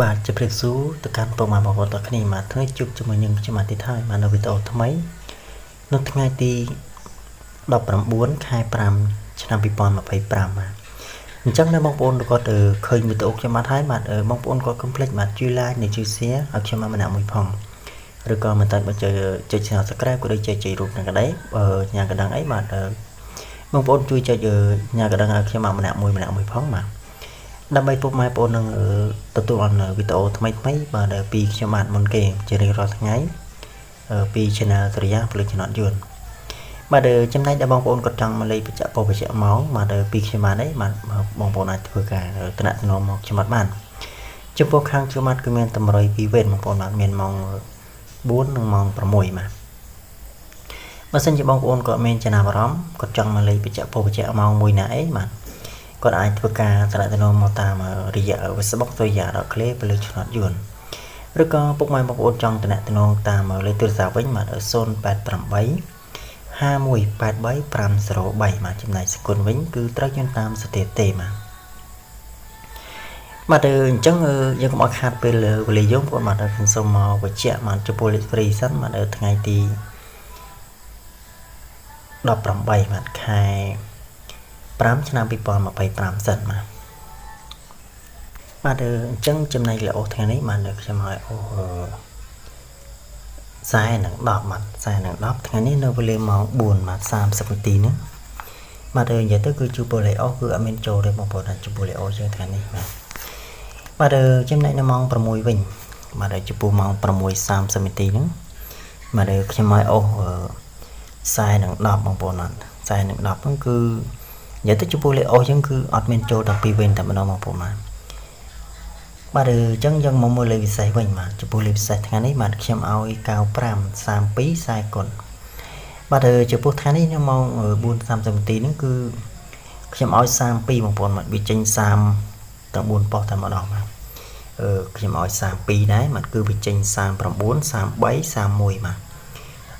បាទជម្រាបសួរទៅកាន់ពុកម៉ែបងប្អូនទាំងគ្នាមកថ្ងៃជួបជាមួយនឹងខ្ញុំអាទិត្យហើយមកនៅវីដេអូថ្មីនៅថ្ងៃទី19ខែ5ឆ្នាំ2025បាទអញ្ចឹងនៅបងប្អូនគាត់ឃើញវីដេអូខ្ញុំបាត់ហើយបាទបងប្អូនគាត់កុំភ្លេចបាទជួយ like និងជួយ share ឲ្យខ្ញុំម្នាក់មួយផងឬក៏មិនតែបើចុច subscribe ក៏ដូចជារូបនឹងក៏ដែរញ៉ាំកណ្ដឹងអីបាទបងប្អូនជួយចុចញ៉ាំកណ្ដឹងឲ្យខ្ញុំម្នាក់មួយផងបាទដើម្បីពុកម៉ែបងប្អូននឹងទទួលបានវីដេអូថ្មីបាទពីខ្ញុំបាទមុនគេជារៀងរាល់ថ្ងៃពី channel សរិយាពលិចណត់យួនបាទចំណែកដែលបងប្អូនគាត់ចង់មកលេខបច្ចៈបច្ចៈមកបាទពីខ្ញុំបាទនេះបាទបងប្អូនអាចធ្វើការតំណែងមកខ្ញុំបាទចំពោះខាងខ្ញុំបាទគឺមានតម្រុយ2វេនបងប្អូនបាទមានម៉ោង4និងម៉ោង6បាទបើសិនជាបងប្អូនគាត់មានចំណាប់អារម្មណ៍គាត់ចង់មកលេខបច្ចៈបច្ចៈម៉ោងមួយណាអីបាទគាត់អាចធ្វើការតំណែងមកតាមរយៈ Facebook ទៅយ៉ាងដល់ Clay ពលិចណត់យួនឬក៏ពុកម៉ែបងប្អូនចង់តំណែងតាមលេខទូរស័ព្ទវិញបាទ088 5183 503បាទចំណាយសគុណវិញគឺត្រូវយន្តតាមស្ថិតិបាទអញ្ចឹងយើងកុំឲ្យខាតពេលវេលាយើងគាត់បាទខ្ញុំសូមមកបញ្ជាក់មកចំពោះលេខ free សិនបាទថ្ងៃទី18បាទខែ5ឆ្នាំ2025សិនបាទអញ្ចឹងចំណែកលេខអូសថ្ងៃនេះបាទខ្ញុំឲ្យអូស40និង10បាទ40និង10ថ្ងៃនេះនៅវេលាម៉ោង4បាទ30នាទីហ្នឹងបាទនិយាយទៅគឺជួបលេខអូសគឺអត់មានចូលទេបងប្អូនជួបលេខអូសយើងថ្ងៃនេះបាទចំណែកនៅម៉ោង6វិញបាទជួបម៉ោង6:30នាទីហ្នឹងបាទខ្ញុំឲ្យអូស40និង10បងប្អូនបាទ40និង10ហ្នឹងគឺនិយាយទៅចំពោះលេខអូសចឹងគឺអត់មានចូលទាំងពីរវិញតែម្ដងបងប្អូនបាទអញ្ចឹងយើងមកមើលលេខពិសេសវិញបាទចំពោះលេខពិសេសថ្ងៃនេះបាទខ្ញុំឲ្យ95 32 40គុណបាទចំពោះថ្ងៃនេះនៅម៉ោង4:30នាទីហ្នឹងគឺខ្ញុំឲ្យ32បងប្អូនបាទវាចេញ30ទាំង4ប៉ុស្តិ៍តែម្ដងបាទខ្ញុំឲ្យ32ដែរបាទគឺវាចេញ39 33 31បាទ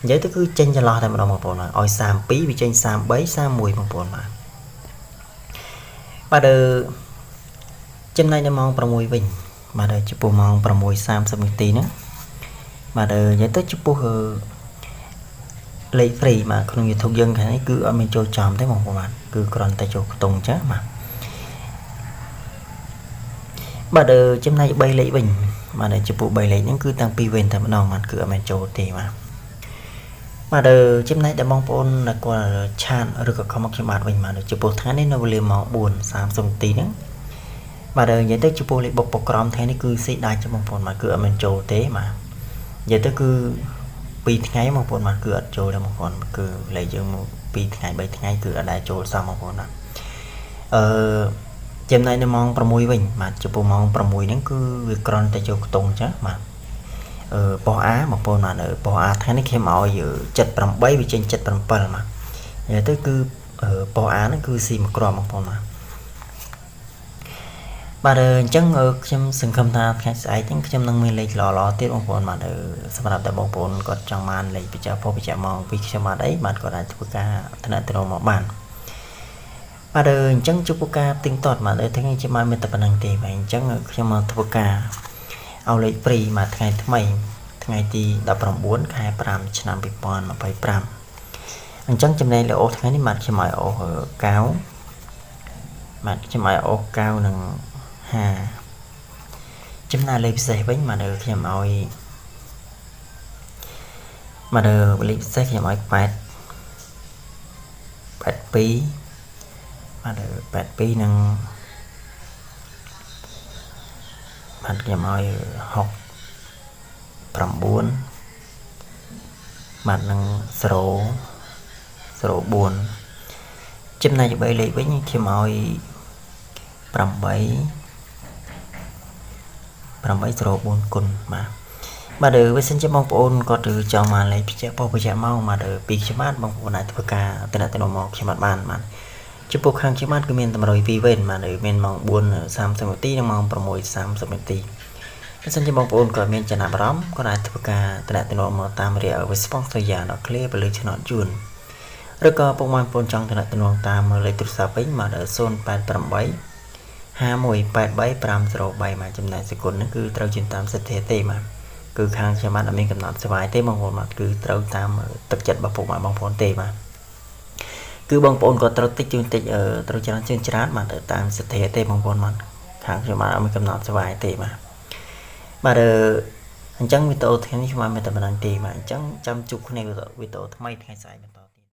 និយាយទៅគឺចេញចន្លោះតែម្ដងបងប្អូនបាទឲ្យ32វាចេញ33 31បងប្អូនបាទចំណែកនៅម៉ោង6វិញបាទចំពោះម៉ោង6:30នាទីហ្នឹងបាទនិយាយទៅចំពោះលេខ free បាទក្នុង YouTube យើងខាងនេះគឺអត់មានចូលចំទេបងប្អូនបាទគឺគ្រាន់តែចូលខ្ទង់ចាស់បាទចំណែក3លេខវិញបាទចំពោះ3លេខហ្នឹងគឺតាំងពីវេនតែម្ដងបាទគឺអត់មានចូលទេបាទចំណែកដែលបងប្អូនគាត់ឆាតឬក៏ខមមកខ្ញុំបាទវិញបាទចំពោះថ្ងៃនេះនៅវេលាម៉ោង4:30នាទីហ្នឹងបាទនិយាយទៅចំពោះលេខបុកប្រក្រមថ្ងៃនេះគឺស៊ីដាច់ទេបងប្អូនបាទគឺអត់មានចូលទេបាទនិយាយទៅគឺ2ថ្ងៃបងប្អូនបាទគឺអត់ចូលទេបងប្អូនគឺលេខយើង2ថ្ងៃ3ថ្ងៃគឺអត់ដែរចូលសោះបងប្អូនបាទចំណែកនៅម៉ោង6វិញបាទចំពោះម៉ោង6ហ្នឹងគឺវាគ្រាន់តែចូលខ្ទង់ចាស់បាទប៉ុស A បងប្អូនបាទប៉ុស A ថ្ងៃនេះខ្ញុំឲ្យ78វាចេញ77បាទនិយាយទៅគឺប៉ុស A ហ្នឹងគឺស៊ីមួយគ្រាប់បងប្អូនបាទអញ្ចឹងខ្ញុំសង្ឃឹមថាថ្ងៃស្អែកហ្នឹងខ្ញុំនឹងមានលេខល្អទៀតបងប្អូនបាទសម្រាប់តែបងប្អូនគាត់ចង់បានលេខបច្ចៈមកពីខ្ញុំបាទអីបាទគាត់អាចធ្វើការតំណែងមកបានបាទអញ្ចឹងជួបការទិញតតបាទថ្ងៃជាបានមានតែប៉ុណ្្នឹងទេបាទអញ្ចឹងខ្ញុំមកធ្វើការឲ្យលេខ free បាទថ្ងៃថ្មីថ្ងៃទី19ខែ5ឆ្នាំ2025អញ្ចឹងចំណែកលេខអូសថ្ងៃនេះបាទខ្ញុំឲ្យអូស9បាទខ្ញុំឲ្យអូស9និង5ចំណែកលេខពិសេសវិញបាទខ្ញុំឲ្យបាទលេខពិសេសខ្ញុំឲ្យ8 82បាទ82និងបាទខ្ញុំឲ្យ69បាទនឹង004ចំណែក3លេខវិញខ្ញុំឲ្យ804គុណបាទបើសិនជាបងប្អូនគាត់ចង់មកលេខបច្ចៈមកបាទពីខ្ញុំបាទបងប្អូនអាចធ្វើការតំណែងមកខ្ញុំបានចំពោះខាងខ្ញុំបាទគឺមានតម្រុយ2វេនបាទមានម៉ោង4:30នាទីនិងម៉ោង6:30នាទីបើសិនជាបងប្អូនគាត់មានចំណាប់អារម្មណ៍គាត់អាចធ្វើការតំណែងមកតាមរយៈ Facebook ទៅយ៉ាងដល់ Clay ពលិចណត់យួនឬក៏ពុកម៉ែបងប្អូនចង់តំណែងតាមលេខទូរស័ព្ទវិញបាទ088 518303មកចំណែកសកលហ្នឹងគឺត្រូវជាតាមសិទ្ធិទេមកគឺខាងខ្ញុំបានអត់មានកំណត់ស្វ័យទេបងប្អូនមកគឺត្រូវតាមទឹកចិត្តរបស់ពុកម៉ែបងប្អូនទេបាទគឺបងប្អូនក៏ត្រូវតិចជាងតិចត្រូវច្រើនជាងច្រើនបាទទៅតាមសិទ្ធិទេបងប្អូនមកខាងខ្ញុំបានអត់មានកំណត់ស្វ័យទេបាទអញ្ចឹងវីដេអូថ្ងៃនេះខ្ញុំបានតែប៉ុណ្្នឹងទេបាទអញ្ចឹងចាំជួបគ្នាវីដេអូថ្មីថ្ងៃស្អែកបន្ត